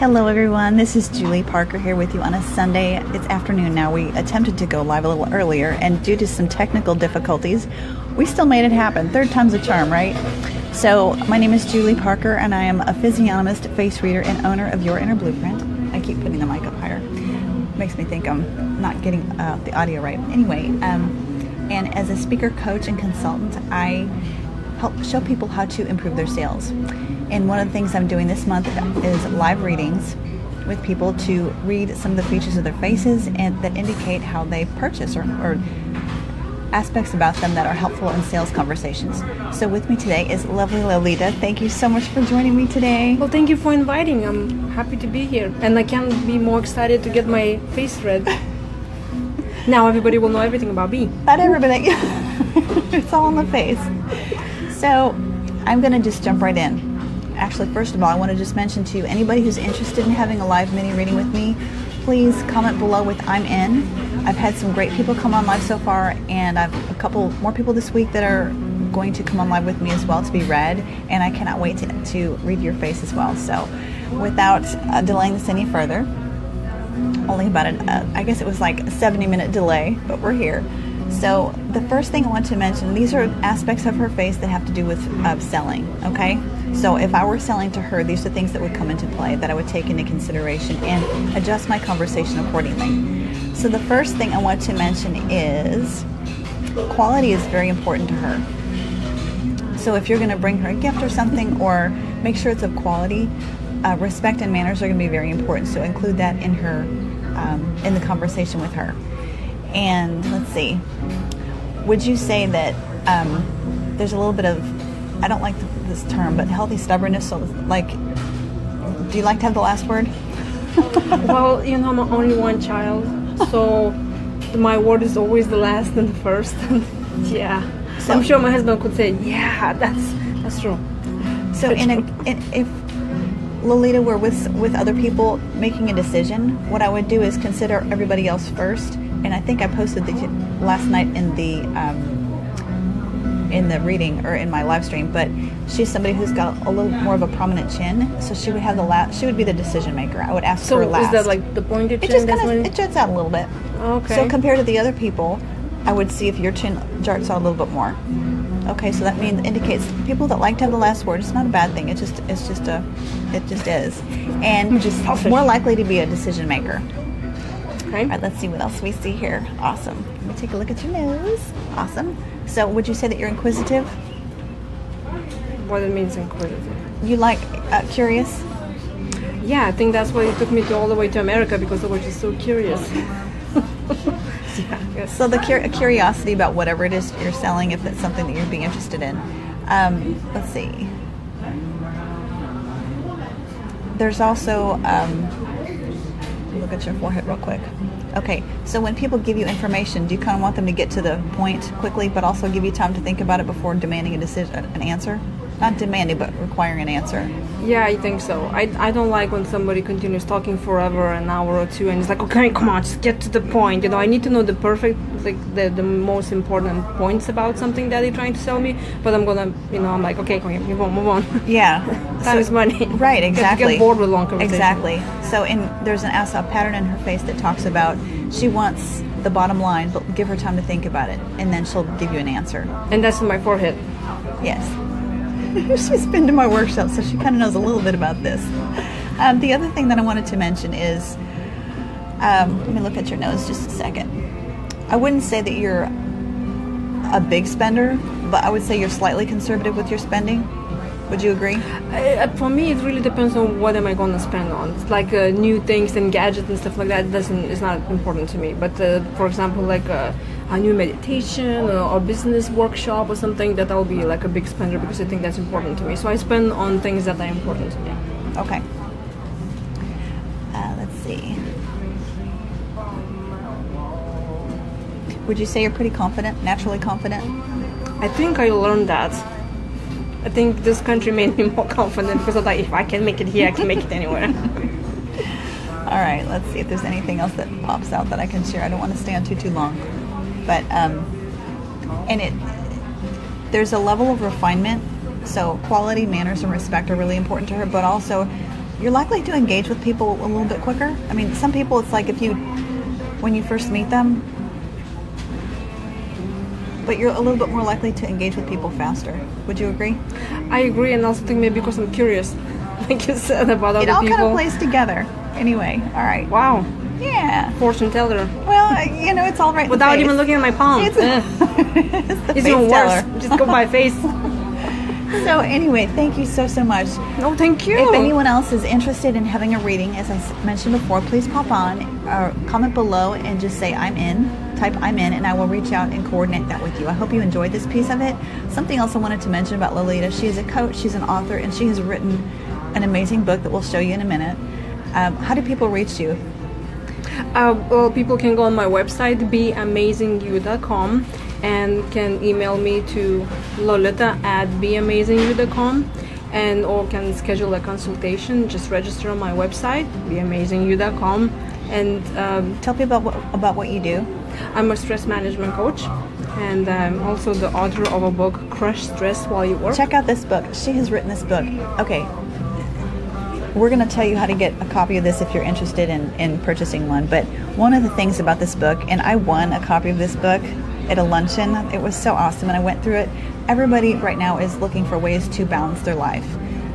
Hello everyone, this is Julie Parker here with you on a Sunday. It's afternoon now. We attempted to go live a little earlier, and due to some technical difficulties, we still made it happen. Third time's a charm, right? So my name is Julie Parker, and I am a physiognomist, face reader, and owner of Your Inner Blueprint. I keep putting the mic up higher. Makes me think I'm not getting the audio right. Anyway, and as a speaker, coach, and consultant, I help show people how to improve their sales. And one of the things I'm doing this month is live readings with people to read some of the features of their faces and that indicate how they purchase or aspects about them that are helpful in sales conversations. So with me today is lovely Lolita. Thank you so much for joining me today. Well, thank you for inviting. I'm happy to be here. And I can't be more excited to get my face read. Now everybody will know everything about me. Not everybody. It's all in the face. So I'm going to just jump right in. Actually, first of all, I want to just mention to you, anybody who's interested in having a live mini reading with me, please comment below with I'm in. I've had some great people come on live so far, and I've a couple more people this week that are going to come on live with me as well to be read, and I cannot wait to read your face as well. So without delaying this any further, only about I guess it was like a 70-minute delay, but we're here. So the first thing I want to mention, these are aspects of her face that have to do with selling, okay? So if I were selling to her, these are things that would come into play that I would take into consideration and adjust my conversation accordingly. So the first thing I want to mention is quality is very important to her. So if you're going to bring her a gift or something, or make sure it's of quality, respect and manners are going to be very important. So include that in her, in the conversation with her. And let's see, would you say that there's a little bit of, I don't like this term, but healthy stubbornness? So like, do you like to have the last word? Well, you know, I'm only one child, so my word is always the last and the first. Yeah, so I'm sure my husband could say, yeah, that's true. So if Lolita were with other people making a decision, what I would do is consider everybody else first. And I think I posted last night in the reading or in my live stream. But she's somebody who's got a little more of a prominent chin, so she would have she would be the decision maker. I would ask her last. So is that like the pointed chin? It just it juts out a little bit. Okay. So compared to the other people, I would see if your chin juts out a little bit more. Okay, so that indicates people that like to have the last word. It's not a bad thing. It just is, and just more likely to be a decision maker. Okay. All right, let's see what else we see here. Awesome. Let me take a look at your nose. Awesome. So would you say that you're inquisitive? What it means inquisitive? You like curious? Yeah, I think that's why it took me all the way to America, because I was just so curious. Yeah, yes. So the curiosity about whatever it is you're selling, if it's something that you'd be interested in. Let's see. There's also... look at your forehead real quick. Okay, so when people give you information, do you kind of want them to get to the point quickly, but also give you time to think about it before demanding a decision, an answer? Not demanding, but requiring an answer. Yeah, I think so. I don't like when somebody continues talking forever, an hour or two, and it's like, okay, come on, just get to the point. You know, I need to know the perfect, like the most important points about something that they're trying to sell me. But I'm gonna, I'm like, okay, move on. Yeah, time is money. Right, exactly. Get bored with long conversations. Exactly. So there's a pattern in her face that talks about she wants the bottom line, but give her time to think about it, and then she'll give you an answer. And that's in my forehead. Yes. She's been to my workshop, so she kind of knows a little bit about this. The other thing that I wanted to mention is, let me look at your nose just a second. I wouldn't say that you're a big spender, but I would say you're slightly conservative with your spending. Would you agree? For me, it really depends on what am I going to spend on. It's like new things and gadgets and stuff like that. It's not important to me. But for example, like a new meditation or business workshop or something, that will be like a big spender, because I think that's important to me. So I spend on things that are important to me. Okay. Let's see. Would you say you're pretty confident, naturally confident? I think I learned that. I think this country made me more confident, because I thought, if I can make it here, I can make it anywhere. All right, let's see if there's anything else that pops out that I can share. I don't want to stay on too long. But, there's a level of refinement. So quality, manners, and respect are really important to her, but also you're likely to engage with people a little bit quicker. I mean, some people, it's like when you first meet them, but you're a little bit more likely to engage with people faster. Would you agree? I agree, and also think maybe because I'm curious, like you said about other It all people. kind of plays together. Anyway, all right. Wow, Yeah. fortune teller. Well, it's all right. in the Without face. even looking at my palm. It's, it's the It's face even teller. worse. Just go by face. So anyway, thank you so much. No, thank you. If anyone else is interested in having a reading, as I mentioned before, please pop on or comment below and just say I'm in. Type I'm in, and I will reach out and coordinate that with you. I hope you enjoyed this piece of it. Something else I wanted to mention about Lolita: she is a coach, she's an author, and she has written an amazing book that we'll show you in a minute. How do people reach you? Well, people can go on my website, beamazingyou.com, and can email me to lolita@beamazingyou.com, and or can schedule a consultation. Just register on my website, beamazingyou.com, and Tell people about what you do. I'm a stress management coach, and I'm also the author of a book, Crush Stress While You Work. Check out this book. She has written this book. Okay. We're going to tell you how to get a copy of this if you're interested in purchasing one. But one of the things about this book, and I won a copy of this book at a luncheon. It was so awesome, and I went through it. Everybody right now is looking for ways to balance their life,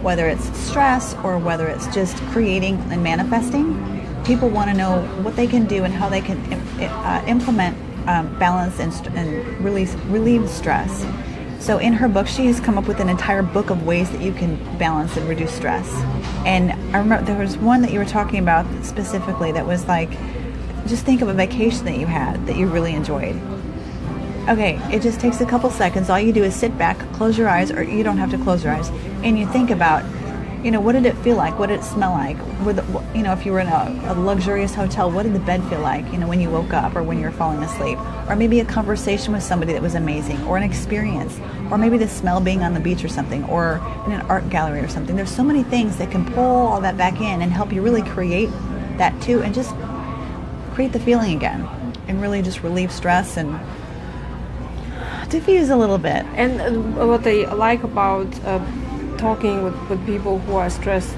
whether it's stress or whether it's just creating and manifesting. People want to know what they can do and how they can implement balance and relieve stress. So in her book, she has come up with an entire book of ways that you can balance and reduce stress. And I remember there was one that you were talking about specifically that was like, just think of a vacation that you had that you really enjoyed. Okay, it just takes a couple seconds. All you do is sit back, close your eyes, or you don't have to close your eyes, and you think about, what did it feel like? What did it smell like? If you were in a luxurious hotel, what did the bed feel like, when you woke up or when you were falling asleep? Or maybe a conversation with somebody that was amazing, or an experience, or maybe the smell being on the beach or something, or in an art gallery or something. There's so many things that can pull all that back in and help you really create that too, and just create the feeling again, and really just relieve stress and diffuse a little bit. And what I like about talking with people who are stressed,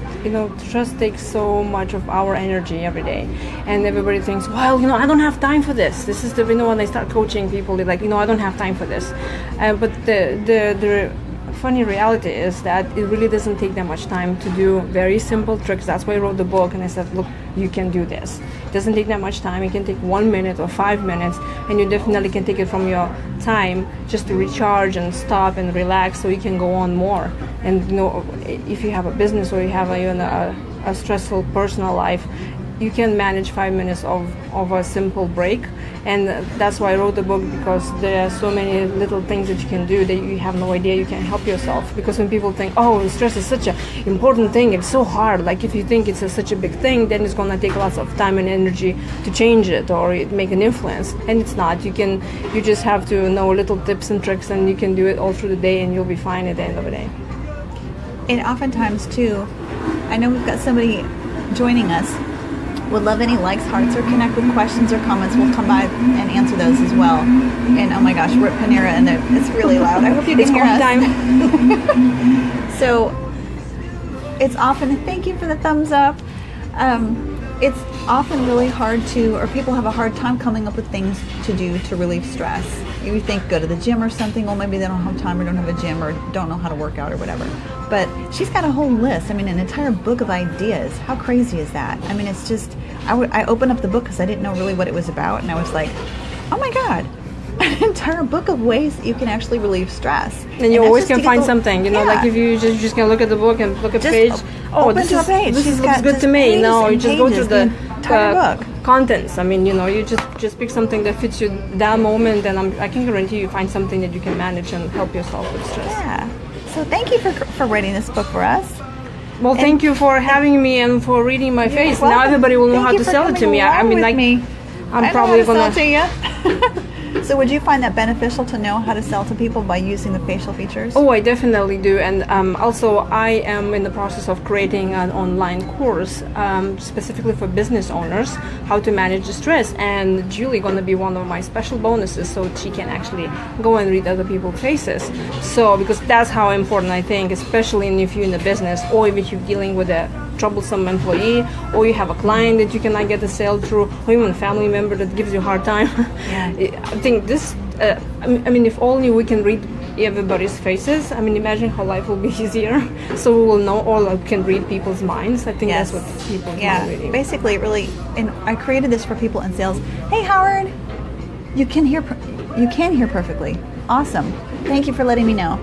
stress takes so much of our energy every day, and everybody thinks, well, I don't have time for this. This is when I start coaching people, they're like, I don't have time for this. But the funny reality is that it really doesn't take that much time to do very simple tricks. That's why I wrote the book, and I said, look, you can do this. It doesn't take that much time. It can take 1 minute or 5 minutes, and you definitely can take it from your time just to recharge and stop and relax, so you can go on more. And if you have a business or you have a stressful personal life, you can manage 5 minutes of a simple break. And that's why I wrote the book, because there are so many little things that you can do that you have no idea you can help yourself. Because when people think, oh, stress is such an important thing, it's so hard, like if you think it's such a big thing, then it's going to take lots of time and energy to change it or make an influence. And it's not. You just have to know little tips and tricks, and you can do it all through the day, and you'll be fine at the end of the day. And oftentimes too, I know we've got somebody joining us. Would love any likes, hearts, or connect with questions or comments. We'll come by and answer those as well. And oh my gosh, we're at Panera and it's really loud. I hope you can hear us. Time. So it's often, thank you for the thumbs up. It's often really hard or people have a hard time coming up with things to do to relieve stress. You think go to the gym or something, well maybe they don't have time or don't have a gym or don't know how to work out or whatever. But she's got a whole list, an entire book of ideas. How crazy is that? It's just, I opened up the book because I didn't know really what it was about, and I was like, oh my God, an entire book of ways that you can actually relieve stress. And you always can find something, like if you just can look at the book and look at the page. Oh, this looks good to me. No, you just go through the book. Contents. You just pick something that fits you that moment, and I can guarantee you find something that you can manage and help yourself with stress. Yeah. So thank you for writing this book for us. Well, thank you for having me and for reading my face. Now everybody will know how to sell it to me. I'm probably gonna sell it to you. So would you find that beneficial to know how to sell to people by using the facial features? Oh, I definitely do. And also I am in the process of creating an online course specifically for business owners, how to manage the stress. And Julie going to be one of my special bonuses, so she can actually go and read other people's faces. So because that's how important I think, especially if you're in the business or if you're dealing with a troublesome employee, or you have a client that you cannot get the sale through, or even a family member that gives you a hard time. Yeah. I think this, I mean, if only we can read everybody's faces, I mean, imagine how life will be easier. So we will know, or can read people's minds. I think Yes. that's what people Yeah, want reading. basically, it really, and I created this for people in sales. Hey, Howard, you can hear perfectly. Awesome. Thank you for letting me know.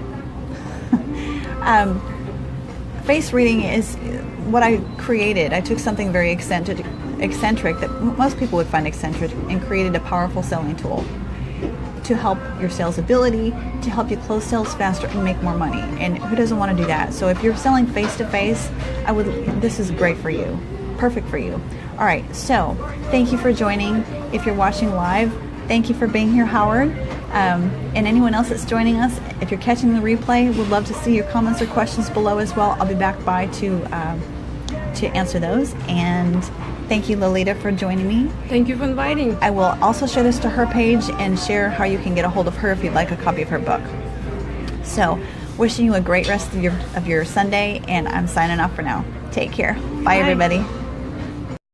Face reading is what I created. I took something very eccentric that most people would find eccentric and created a powerful selling tool to help your sales ability, to help you close sales faster and make more money. And who doesn't want to do that? So if you're selling face to face, this is great for you. Perfect for you. All right, so thank you for joining. If you're watching live, thank you for being here, Howard. And anyone else that's joining us, if you're catching the replay, we'd love to see your comments or questions below as well. I'll be back by to answer those. And thank you, Lolita, for joining me. Thank you for inviting. I will also share this to her page and share how you can get a hold of her if you'd like a copy of her book. So, wishing you a great rest of your Sunday, and I'm signing off for now. Take care. Bye. Everybody.